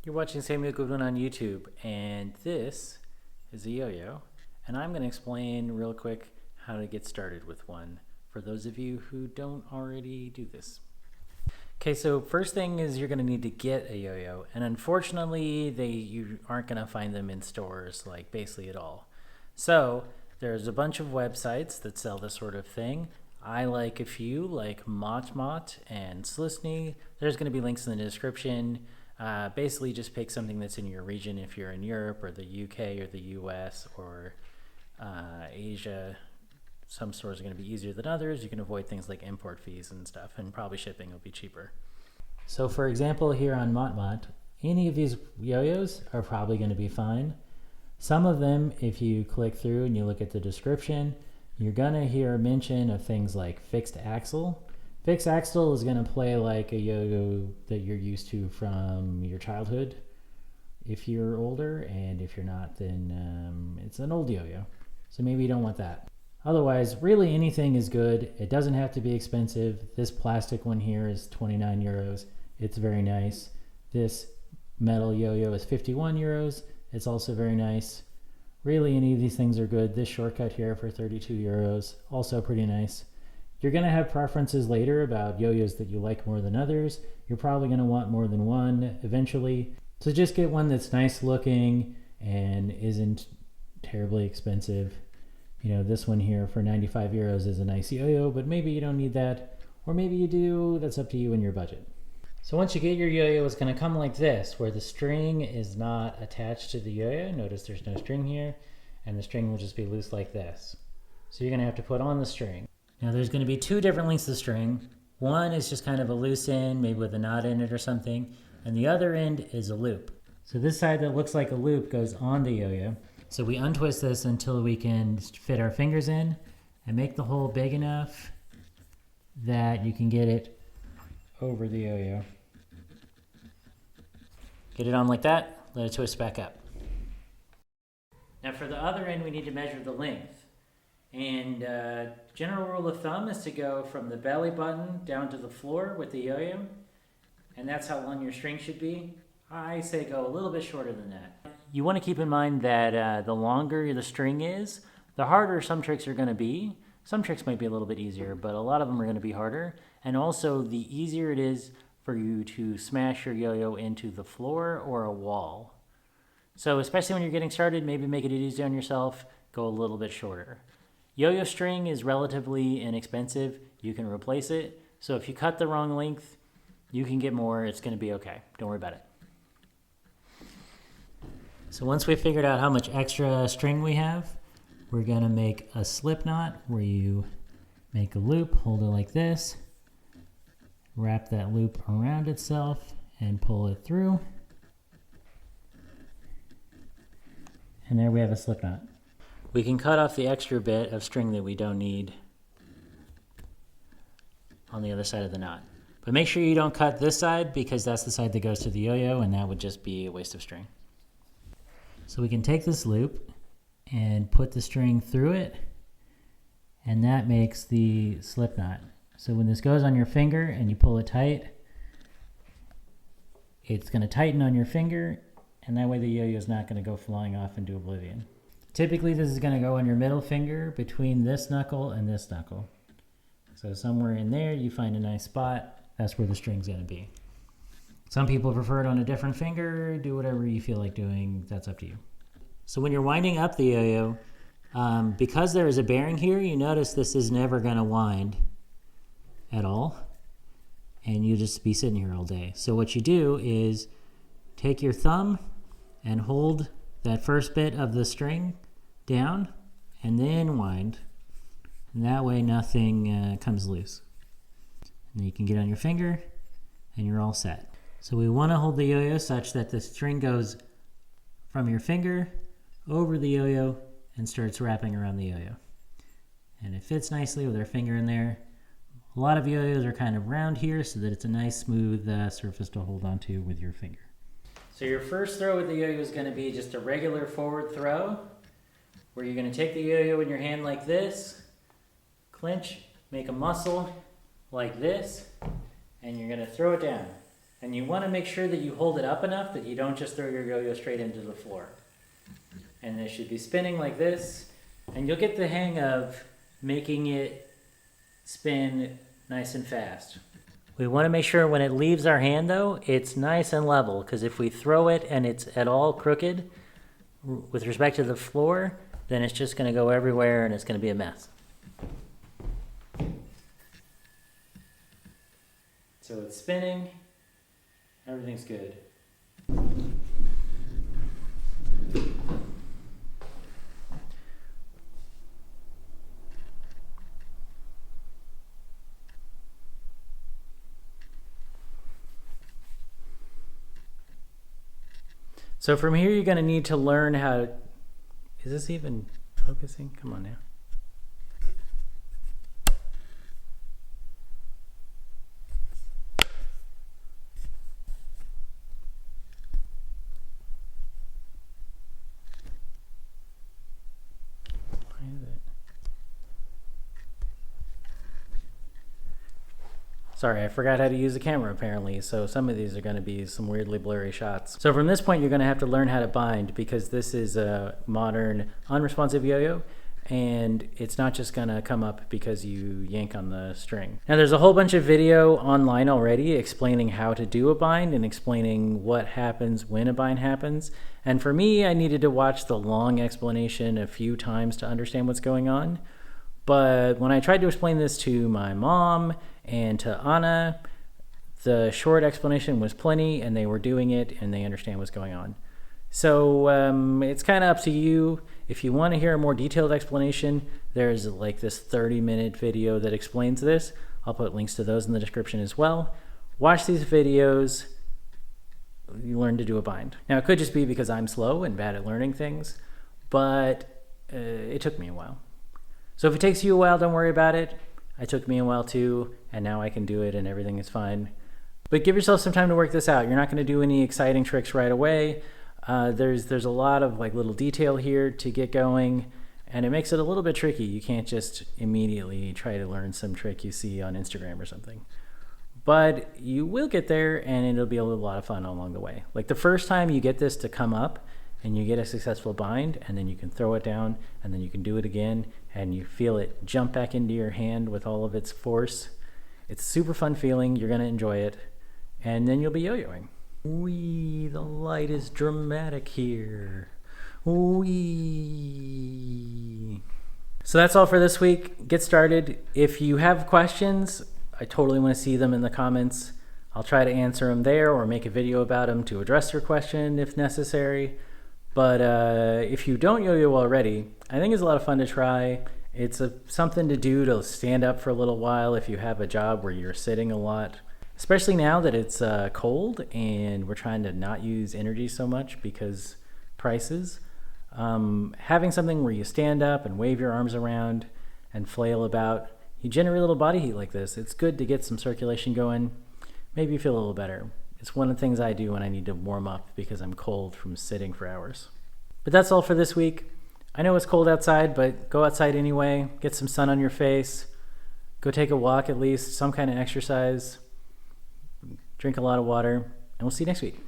You're watching Samuel Goodwin on YouTube, and this is a yo-yo, and I'm going to explain real quick how to get started with one for those of you who don't already do this. Okay, so first thing is you're going to need to get a yo-yo, and unfortunately you aren't going to find them in stores like basically at all. So there's a bunch of websites that sell this sort of thing. I like a few, like Motmot and Slisny. There's going to be links in the description. Basically just pick something that's in your region if you're in Europe or the UK or the US or Asia. Some stores are going to be easier than others. You can avoid things like import fees and stuff, and probably shipping will be cheaper. So for example, here on Motmot, any of these yo-yos are probably going to be fine. Some of them, if you click through and you look at the description, you're going to hear a mention of things like fixed axle. Fixed axle is going to play like a yo-yo that you're used to from your childhood if you're older, and if you're not, then it's an old yo-yo. So maybe you don't want that. Otherwise, really anything is good. It doesn't have to be expensive. This plastic one here is 29 euros. It's very nice. This metal yo-yo is 51 euros. It's also very nice. Really, any of these things are good. This shortcut here for 32 euros, also pretty nice. You're going to have preferences later about yo-yos that you like more than others. You're probably going to want more than one eventually. So just get one that's nice looking and isn't terribly expensive. You know, this one here for 95 euros is a nice yo-yo, but maybe you don't need that. Or maybe you do. That's up to you and your budget. So once you get your yo-yo, it's going to come like this, where the string is not attached to the yo-yo. Notice there's no string here, and the string will just be loose like this. So you're going to have to put on the string. Now there's going to be two different lengths of string. One is just kind of a loose end, maybe with a knot in it or something, and the other end is a loop. So this side that looks like a loop goes on the yo-yo. So we untwist this until we can fit our fingers in and make the hole big enough that you can get it over the yo-yo. Get it on like that, let it twist back up. Now for the other end, we need to measure the length. And general rule of thumb is to go from the belly button down to the floor with the yo-yo, and that's how long your string should be. I say go a little bit shorter than that. You want to keep in mind that the longer the string is, the harder some tricks are going to be. Some tricks might be a little bit easier, but a lot of them are going to be harder. And also, the easier it is for you to smash your yo-yo into the floor or a wall. So especially when you're getting started, maybe make it easy on yourself, go a little bit shorter. Yo-yo string is relatively inexpensive. You can replace it. So if you cut the wrong length, you can get more. It's going to be okay. Don't worry about it. So once we've figured out how much extra string we have, we're going to make a slip knot where you make a loop, hold it like this, wrap that loop around itself, and pull it through. And there we have a slip knot. We can cut off the extra bit of string that we don't need on the other side of the knot. But make sure you don't cut this side, because that's the side that goes to the yo-yo, and that would just be a waste of string. So we can take this loop and put the string through it, and that makes the slip knot. So when this goes on your finger and you pull it tight, it's going to tighten on your finger, and that way the yo-yo is not going to go flying off into oblivion. Typically this is going to go on your middle finger between this knuckle and this knuckle. So somewhere in there you find a nice spot, that's where the string's going to be. Some people prefer it on a different finger. Do whatever you feel like doing, that's up to you. So when you're winding up the yo-yo, because there is a bearing here, you notice this is never going to wind at all, and you just be sitting here all day. So what you do is take your thumb and hold that first bit of the string down and then wind, and that way nothing comes loose. And then you can get on your finger and you're all set. So we want to hold the yo-yo such that the string goes from your finger over the yo-yo and starts wrapping around the yo-yo. And it fits nicely with our finger in there. A lot of yo-yos are kind of round here so that it's a nice smooth surface to hold onto with your finger. So your first throw with the yo-yo is going to be just a regular forward throw, where you're going to take the yo-yo in your hand like this, clinch, make a muscle like this, and you're going to throw it down. And you want to make sure that you hold it up enough that you don't just throw your yo-yo straight into the floor. And it should be spinning like this, and you'll get the hang of making it spin nice and fast. We want to make sure when it leaves our hand though, it's nice and level, because if we throw it and it's at all crooked with respect to the floor, then it's just going to go everywhere and it's going to be a mess. So it's spinning, everything's good. So from here, you're going to need to learn how to... Is this even focusing? Come on now. Why is it? Sorry, I forgot how to use the camera apparently, so some of these are going to be some weirdly blurry shots. So from this point, you're going to have to learn how to bind, because this is a modern unresponsive yo-yo, and it's not just going to come up because you yank on the string. Now there's a whole bunch of video online already explaining how to do a bind and explaining what happens when a bind happens. And for me, I needed to watch the long explanation a few times to understand what's going on. But when I tried to explain this to my mom and to Anna, the short explanation was plenty, and they were doing it and they understand what's going on. So it's kind of up to you. If you want to hear a more detailed explanation, there's like this 30-minute video that explains this. I'll put links to those in the description as well. Watch these videos. You learn to do a bind. Now, it could just be because I'm slow and bad at learning things, but it took me a while. So if it takes you a while, don't worry about it. It took me a while too, and now I can do it and everything is fine. But give yourself some time to work this out. You're not going to do any exciting tricks right away. There's a lot of like little detail here to get going, and it makes it a little bit tricky. You can't just immediately try to learn some trick you see on Instagram or something. But you will get there, and it'll be a lot of fun along the way. Like the first time you get this to come up, and you get a successful bind, and then you can throw it down, and then you can do it again, and you feel it jump back into your hand with all of its force. It's a super fun feeling. You're going to enjoy it, and then you'll be yo-yoing. Wee, the light is dramatic here. Wee. So that's all for this week. Get started. If you have questions, I totally want to see them in the comments. I'll try to answer them there or make a video about them to address your question if necessary. But if you don't yo-yo already, I think it's a lot of fun to try. It's something to do to stand up for a little while if you have a job where you're sitting a lot. Especially now that it's cold and we're trying to not use energy so much because prices. Having something where you stand up and wave your arms around and flail about, you generate a little body heat like this. It's good to get some circulation going. Maybe you feel a little better. It's one of the things I do when I need to warm up because I'm cold from sitting for hours. But that's all for this week. I know it's cold outside, but go outside anyway. Get some sun on your face. Go take a walk at least, some kind of exercise. Drink a lot of water, and we'll see you next week.